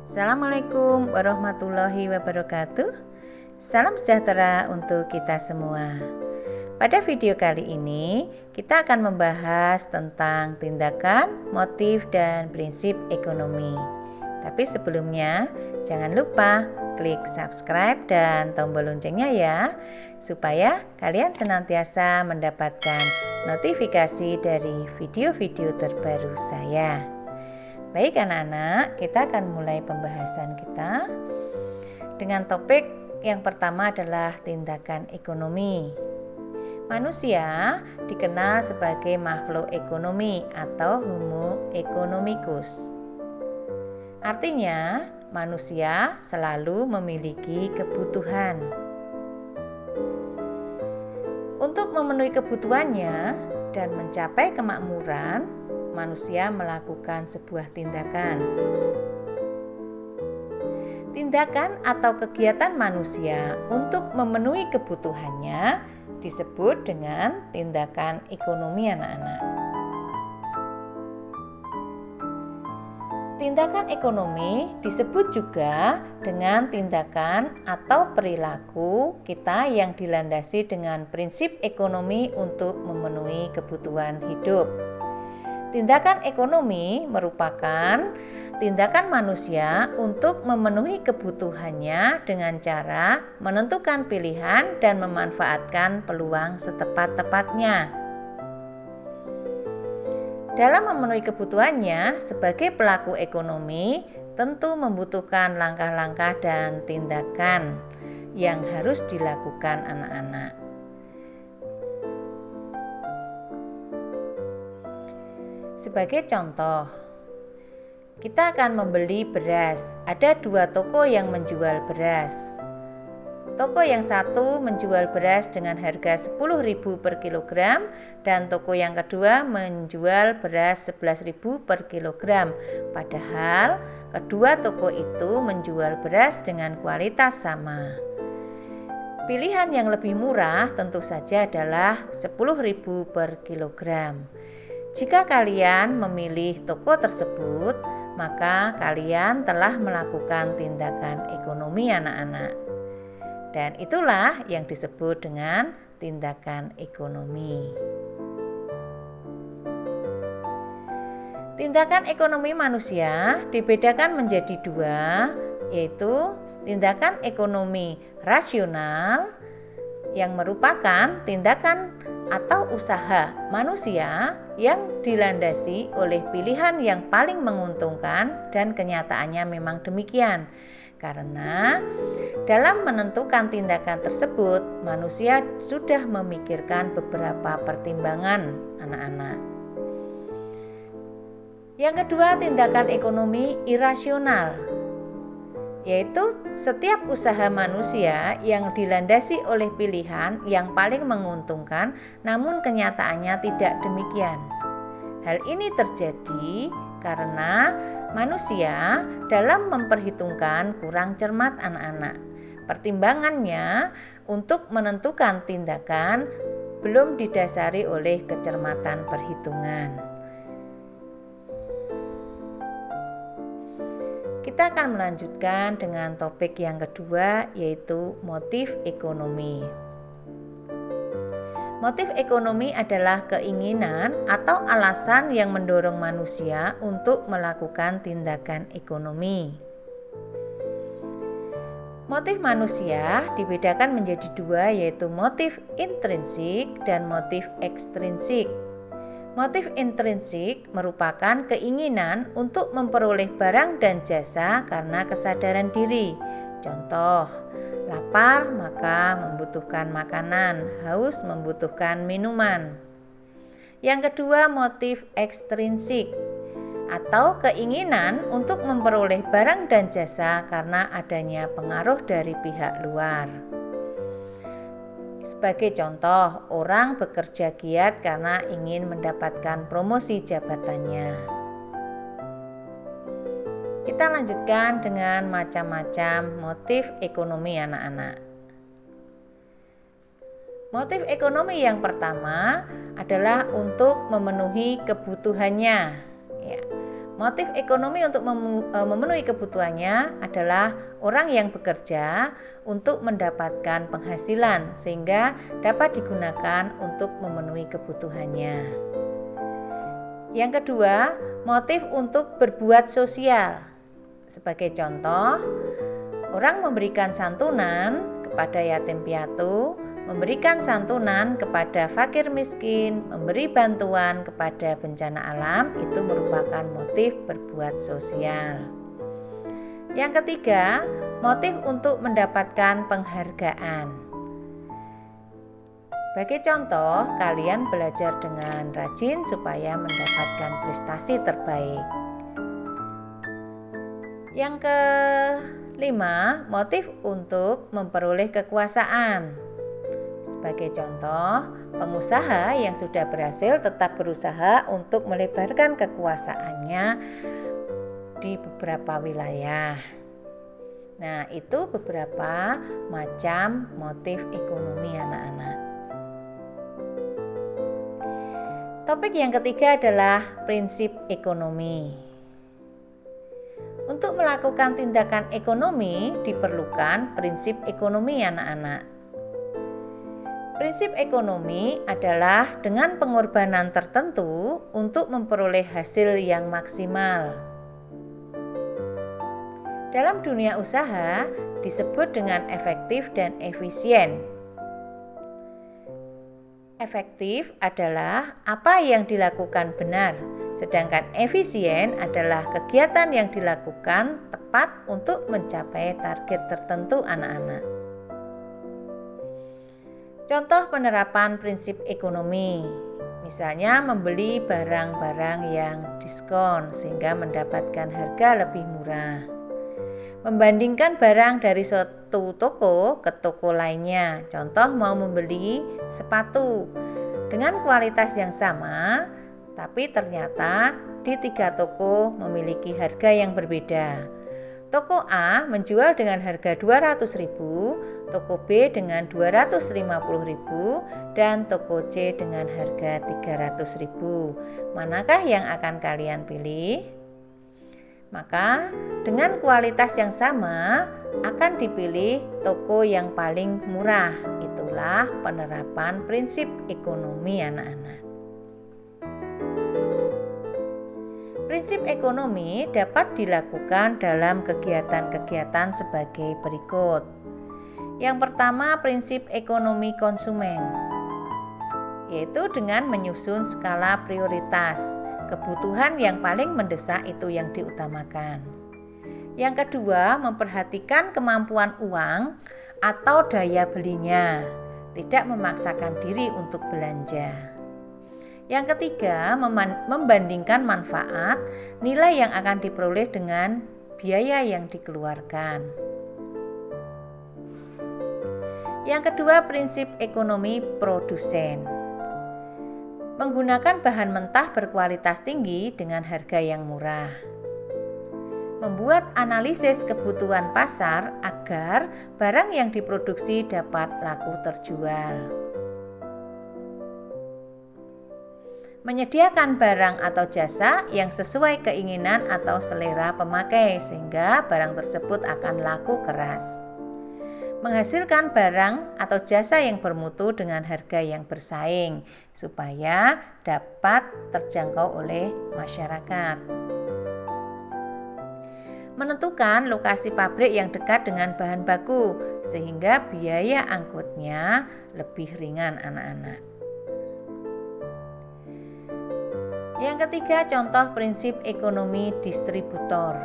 Assalamualaikum warahmatullahi wabarakatuh. Salam sejahtera untuk kita semua. Pada video kali ini kita akan membahas tentang tindakan, motif, dan prinsip ekonomi. Tapi sebelumnya jangan lupa klik subscribe dan tombol loncengnya ya, supaya kalian senantiasa mendapatkan notifikasi dari video-video terbaru saya. Baik anak-anak, kita akan mulai pembahasan kita dengan topik yang pertama adalah tindakan ekonomi. Manusia dikenal sebagai makhluk ekonomi atau homo economicus. Artinya, manusia selalu memiliki kebutuhan. Untuk memenuhi kebutuhannya dan mencapai kemakmuran, manusia melakukan sebuah tindakan. Tindakan atau kegiatan manusia untuk memenuhi kebutuhannya disebut dengan tindakan ekonomi anak-anak. Tindakan ekonomi disebut juga dengan tindakan atau perilaku kita yang dilandasi dengan prinsip ekonomi untuk memenuhi kebutuhan hidup. Tindakan ekonomi merupakan tindakan manusia untuk memenuhi kebutuhannya dengan cara menentukan pilihan dan memanfaatkan peluang setepat-tepatnya. Dalam memenuhi kebutuhannya sebagai pelaku ekonomi, tentu membutuhkan langkah-langkah dan tindakan yang harus dilakukan anak-anak. Sebagai contoh, kita akan membeli beras. Ada 2 toko yang menjual beras. Toko yang satu menjual beras dengan harga 10.000 per kilogram dan toko yang kedua menjual beras 11.000 per kilogram. Padahal kedua toko itu menjual beras dengan kualitas sama. Pilihan yang lebih murah tentu saja adalah 10.000 per kilogram. Jika kalian memilih toko tersebut, maka kalian telah melakukan tindakan ekonomi anak-anak. Dan itulah yang disebut dengan tindakan ekonomi. Tindakan ekonomi manusia dibedakan menjadi 2, yaitu tindakan ekonomi rasional yang merupakan tindakan atau usaha manusia yang dilandasi oleh pilihan yang paling menguntungkan, dan kenyataannya memang demikian. Karena dalam menentukan tindakan tersebut, manusia sudah memikirkan beberapa pertimbangan anak-anak. Yang kedua, tindakan ekonomi irasional, yaitu setiap usaha manusia yang dilandasi oleh pilihan yang paling menguntungkan, namun kenyataannya tidak demikian. Hal ini terjadi karena manusia dalam memperhitungkan kurang cermat anak-anak. Pertimbangannya untuk menentukan tindakan belum didasari oleh kecermatan perhitungan. Kita akan melanjutkan dengan topik yang kedua, yaitu motif ekonomi. Motif ekonomi adalah keinginan atau alasan yang mendorong manusia untuk melakukan tindakan ekonomi. Motif manusia dibedakan menjadi 2, yaitu motif intrinsik dan motif ekstrinsik. Motif intrinsik merupakan keinginan untuk memperoleh barang dan jasa karena kesadaran diri. Contoh, lapar maka membutuhkan makanan, haus membutuhkan minuman. Yang kedua, motif ekstrinsik atau keinginan untuk memperoleh barang dan jasa karena adanya pengaruh dari pihak luar. Sebagai contoh, orang bekerja giat karena ingin mendapatkan promosi jabatannya. Kita lanjutkan dengan macam-macam motif ekonomi anak-anak. Motif ekonomi yang pertama adalah untuk memenuhi kebutuhannya. Ya. Motif ekonomi untuk memenuhi kebutuhannya adalah orang yang bekerja untuk mendapatkan penghasilan sehingga dapat digunakan untuk memenuhi kebutuhannya. Yang kedua, motif untuk berbuat sosial. Sebagai contoh, orang memberikan santunan kepada yatim piatu, memberikan santunan kepada fakir miskin, memberi bantuan kepada bencana alam, itu merupakan motif berbuat sosial. Yang ketiga, motif untuk mendapatkan penghargaan. Sebagai contoh, kalian belajar dengan rajin supaya mendapatkan prestasi terbaik. Yang kelima, motif untuk memperoleh kekuasaan. Sebagai contoh, pengusaha yang sudah berhasil tetap berusaha untuk melebarkan kekuasaannya di beberapa wilayah. Nah, itu beberapa macam motif ekonomi anak-anak. Topik yang ketiga adalah prinsip ekonomi. Untuk melakukan tindakan ekonomi diperlukan prinsip ekonomi anak-anak. Prinsip ekonomi adalah dengan pengorbanan tertentu untuk memperoleh hasil yang maksimal. Dalam dunia usaha disebut dengan efektif dan efisien. Efektif adalah apa yang dilakukan benar, sedangkan efisien adalah kegiatan yang dilakukan tepat untuk mencapai target tertentu anak-anak. Contoh penerapan prinsip ekonomi, misalnya membeli barang-barang yang diskon sehingga mendapatkan harga lebih murah. Membandingkan barang dari suatu toko ke toko lainnya, contoh mau membeli sepatu dengan kualitas yang sama, tapi ternyata di 3 toko memiliki harga yang berbeda. Toko A menjual dengan harga 200.000, toko B dengan 250.000, dan toko C dengan harga 300.000. Manakah yang akan kalian pilih? Maka dengan kualitas yang sama akan dipilih toko yang paling murah. Itulah penerapan prinsip ekonomi anak-anak. Prinsip ekonomi dapat dilakukan dalam kegiatan-kegiatan sebagai berikut. Yang pertama, prinsip ekonomi konsumen, yaitu dengan menyusun skala prioritas. Kebutuhan yang paling mendesak itu yang diutamakan. Yang kedua, memperhatikan kemampuan uang atau daya belinya, tidak memaksakan diri untuk belanja. Yang ketiga, membandingkan manfaat nilai yang akan diperoleh dengan biaya yang dikeluarkan. Yang kedua, prinsip ekonomi produsen. Menggunakan bahan mentah berkualitas tinggi dengan harga yang murah. Membuat analisis kebutuhan pasar agar barang yang diproduksi dapat laku terjual. Menyediakan barang atau jasa yang sesuai keinginan atau selera pemakai sehingga barang tersebut akan laku keras. Menghasilkan barang atau jasa yang bermutu dengan harga yang bersaing supaya dapat terjangkau oleh masyarakat. Menentukan lokasi pabrik yang dekat dengan bahan baku sehingga biaya angkutnya lebih ringan anak-anak. Yang ketiga, contoh prinsip ekonomi distributor.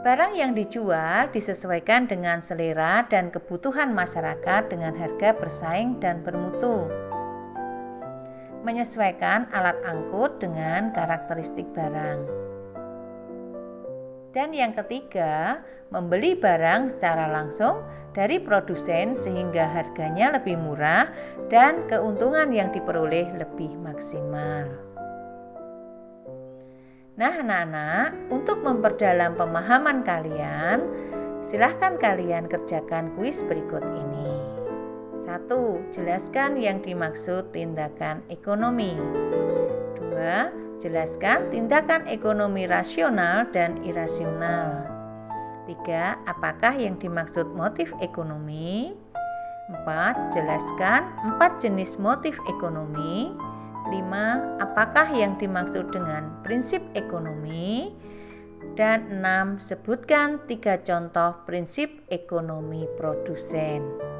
Barang yang dijual disesuaikan dengan selera dan kebutuhan masyarakat dengan harga bersaing dan bermutu. Menyesuaikan alat angkut dengan karakteristik barang. Dan yang ketiga, membeli barang secara langsung dari produsen sehingga harganya lebih murah dan keuntungan yang diperoleh lebih maksimal. Nah anak-anak, untuk memperdalam pemahaman kalian, silahkan kalian kerjakan kuis berikut ini. 1. Jelaskan yang dimaksud tindakan ekonomi. 2. Jelaskan tindakan ekonomi rasional dan irasional. 3. Apakah yang dimaksud motif ekonomi? 4. Jelaskan 4 jenis motif ekonomi. 5. Apakah yang dimaksud dengan prinsip ekonomi? Dan 6. Sebutkan 3 contoh prinsip ekonomi produsen.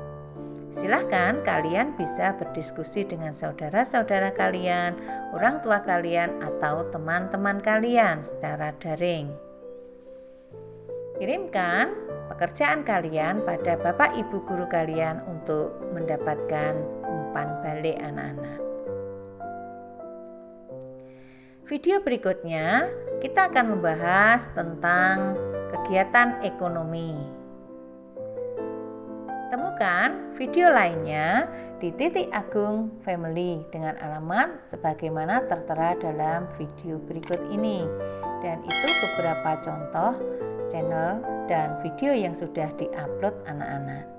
Silahkan kalian bisa berdiskusi dengan saudara-saudara kalian, orang tua kalian, atau teman-teman kalian secara daring. Kirimkan pekerjaan kalian pada Bapak Ibu guru kalian untuk mendapatkan umpan balik anak-anak. Video berikutnya kita akan membahas tentang kegiatan ekonomi. Temukan video lainnya di Titik Agung Family dengan alamat sebagaimana tertera dalam video berikut ini. Dan itu beberapa contoh channel dan video yang sudah diupload anak-anak.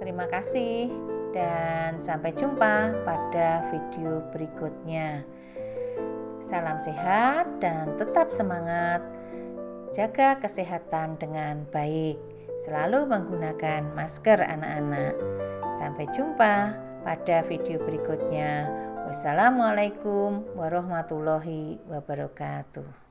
Terima kasih dan sampai jumpa pada video berikutnya. Salam sehat dan tetap semangat. Jaga kesehatan dengan baik. Selalu menggunakan masker anak-anak. Sampai jumpa pada video berikutnya. Wassalamualaikum warahmatullahi wabarakatuh.